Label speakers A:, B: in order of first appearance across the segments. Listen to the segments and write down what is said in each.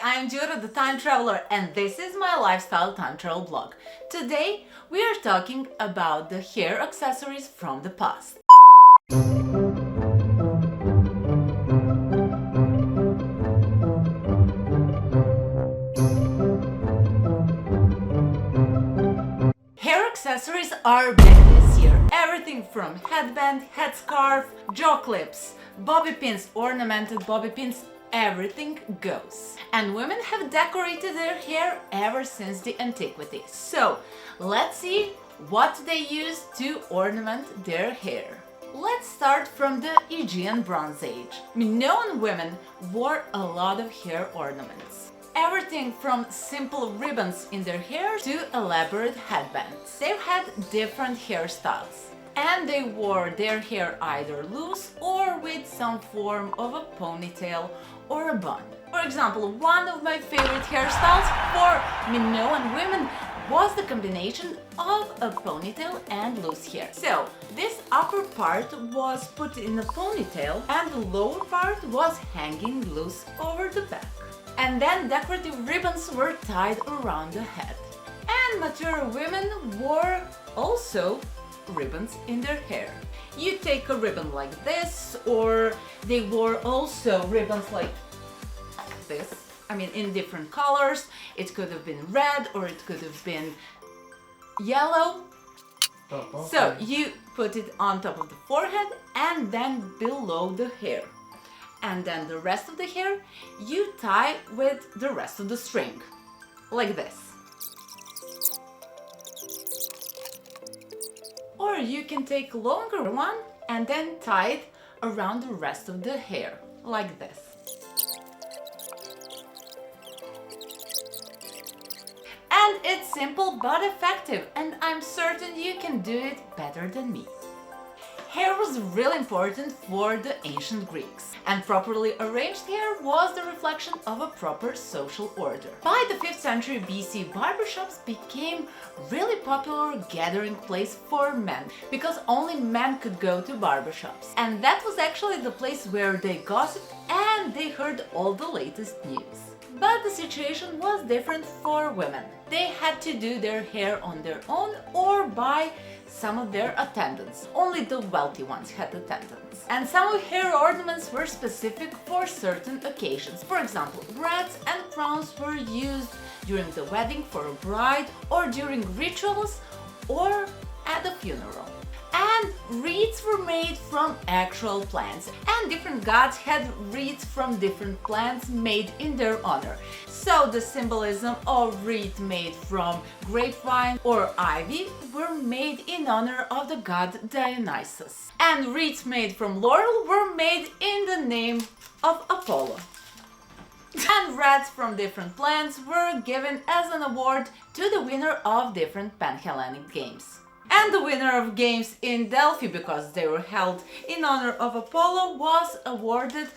A: I'm Jura, the time traveler, and this is my lifestyle time travel blog. Today we are talking about the hair accessories from the past. Hair accessories are big this year. Everything from headband, headscarf, jaw clips, bobby pins, ornamented bobby pins, everything goes. And women have decorated their hair ever since the antiquity. So let's see what they used to ornament their hair. Let's start from the Aegean Bronze Age. Minoan women wore a lot of hair ornaments. Everything from simple ribbons in their hair to elaborate headbands. They had different hairstyles, and they wore their hair either loose or with some form of a ponytail or a bun. For example, one of my favorite hairstyles for Minoan women was the combination of a ponytail and loose hair. So this upper part was put in a ponytail and the lower part was hanging loose over the back. And then decorative ribbons were tied around the head. And mature women wore also ribbons in their hair. You take a ribbon like this, or they wore also ribbons like this. I mean, in different colors. It could have been red or it could have been yellow. So you put it on top of the forehead and then below the hair. And then the rest of the hair you tie with the rest of the string, like this. Or you can take a longer one and then tie it around the rest of the hair, like this. And it's simple but effective, and I'm certain you can do it better than me. Hair was really important for the ancient Greeks, and properly arranged hair was the reflection of a proper social order. By the 5th century BC, barbershops became really popular gathering place for men, because only men could go to barbershops. And that was actually the place where they gossiped and they heard all the latest news. But the situation was different for women. They had to do their hair on their own or by some of their attendants. Only the wealthy ones had attendants. And some of hair ornaments were specific for certain occasions. For example, wreaths and crowns were used during the wedding for a bride, or during rituals, or at a funeral. And wreaths were made from actual plants, and different gods had wreaths from different plants made in their honor. So the symbolism of wreath made from grapevine or ivy were made in honor of the god Dionysus. And wreaths made from laurel were made in the name of Apollo. And wreaths from different plants were given as an award to the winner of different Pan-Hellenic games. And the winner of games in Delphi, because they were held in honor of Apollo, was awarded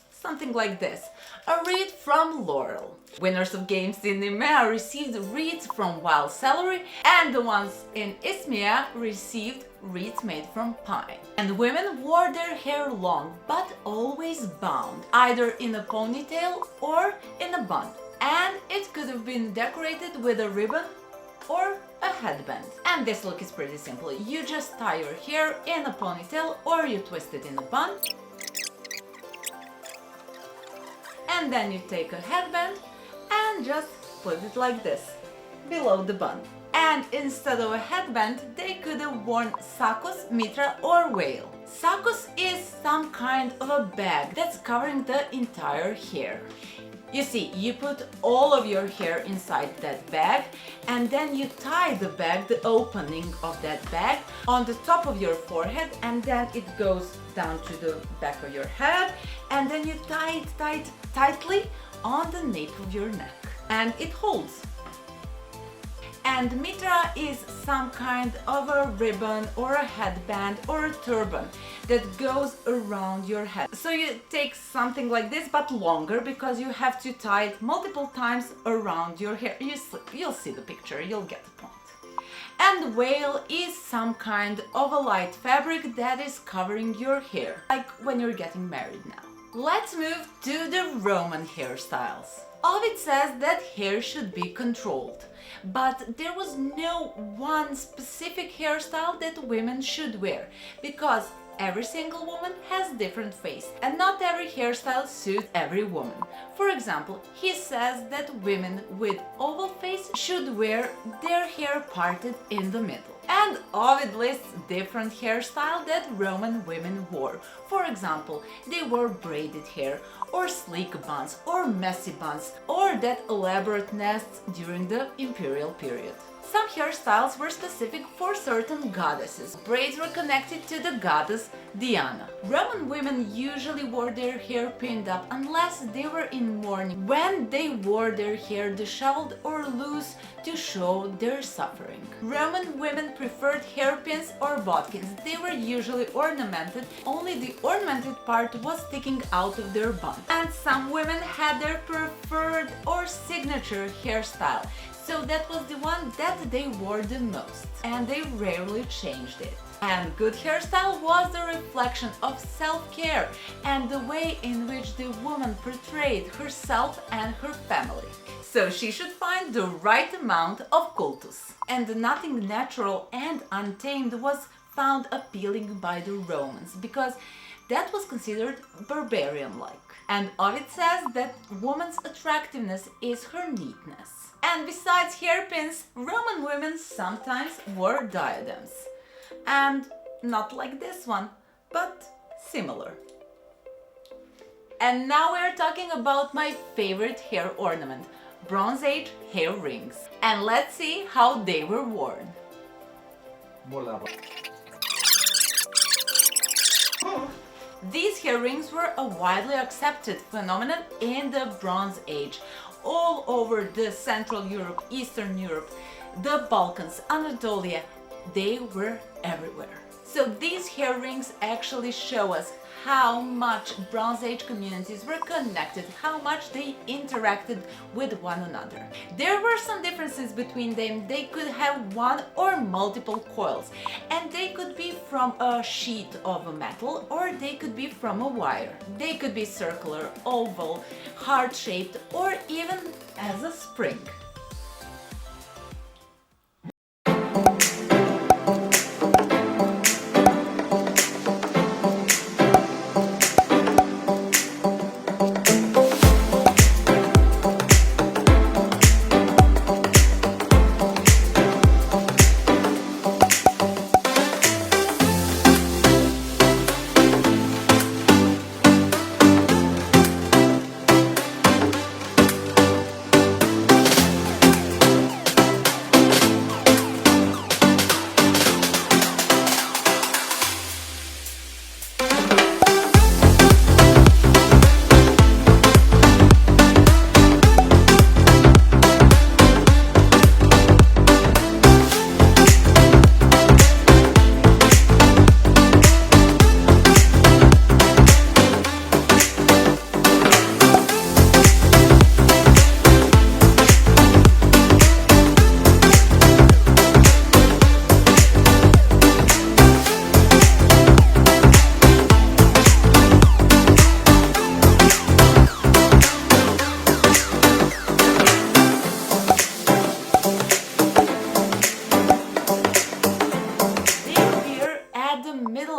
A: something like this: a wreath from laurel. Winners of games in Nemea received wreaths from wild celery, and the ones in Isthmia received wreaths made from pine. And women wore their hair long, but always bound, either in a ponytail or in a bun. And it could have been decorated with a ribbon or a headband. And this look is pretty simple. You just tie your hair in a ponytail or you twist it in a bun. And then you take a headband and just put it like this, below the bun. And instead of a headband, they could have worn sakos, mitra or veil. Sakos is some kind of a bag that's covering the entire hair. You see, you put all of your hair inside that bag, and then you tie the bag, the opening of that bag, on the top of your forehead, and then it goes down to the back of your head, and then you tie it tightly on the nape of your neck, and it holds. And mitra is some kind of a ribbon or a headband or a turban that goes around your head. So you take something like this, but longer, because you have to tie it multiple times around your hair. You'll see the picture, you'll get the point. And veil is some kind of a light fabric that is covering your hair, like when you're getting married now. Let's move to the Roman hairstyles. Ovid says that hair should be controlled, but there was no one specific hairstyle that women should wear, because every single woman has different face and not every hairstyle suits every woman. For example, he says that women with oval face should wear their hair parted in the middle. And Ovid lists different hairstyles that Roman women wore. For example, they wore braided hair, or sleek buns, or messy buns, or that elaborate nests during the imperial period. Some hairstyles were specific for certain goddesses. Braids were connected to the goddess Diana. Roman women usually wore their hair pinned up unless they were in mourning, when they wore their hair disheveled or loose to show their suffering. Roman women preferred hairpins or bodkins. They were usually ornamented, only the ornamented part was sticking out of their bun. And some women had their preferred or signature hairstyle, so that was the one that they wore the most, and they rarely changed it. And good hairstyle was the reflection of self-care and the way in which the woman portrayed herself and her family. So she should find the right amount of cultus. And nothing natural and untamed was found appealing by the Romans, because that was considered barbarian-like. And Ovid says that woman's attractiveness is her neatness. And besides hairpins, Roman women sometimes wore diadems. And not like this one, but similar. And now we're talking about my favorite hair ornament, Bronze Age hair rings. And let's see how they were worn. These hair rings were a widely accepted phenomenon in the Bronze Age. All over the Central Europe, Eastern Europe, the Balkans, Anatolia, they were everywhere. So these hair rings actually show us how much Bronze Age communities were connected, how much they interacted with one another. There were some differences between them. They could have one or multiple coils, and they could be from a sheet of metal, or they could be from a wire. They could be circular, oval, heart-shaped, or even as a spring.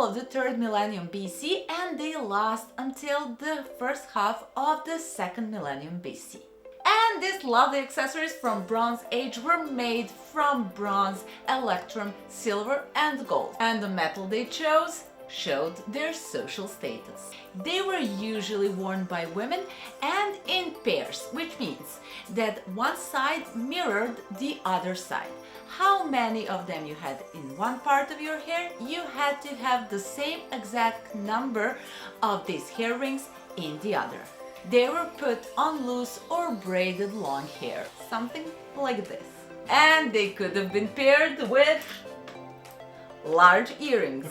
A: of the 3rd millennium BC, and they last until the first half of the 2nd millennium BC. And these lovely accessories from Bronze Age were made from bronze, electrum, silver and gold. And the metal they chose showed their social status. They were usually worn by women and in pairs, which means that one side mirrored the other side. How many of them you had in one part of your hair, you had to have the same exact number of these hair rings in the other. They were put on loose or braided long hair, something like this. And they could have been paired with large earrings.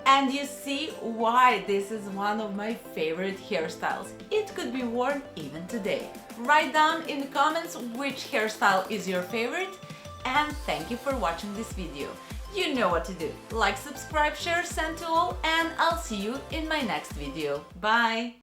A: And you see why this is one of my favorite hairstyles. It could be worn even today. Write down in the comments which hairstyle is your favorite, and thank you for watching this video. You know what to do. Like, subscribe, share, send to all, and I'll see you in my next video. Bye!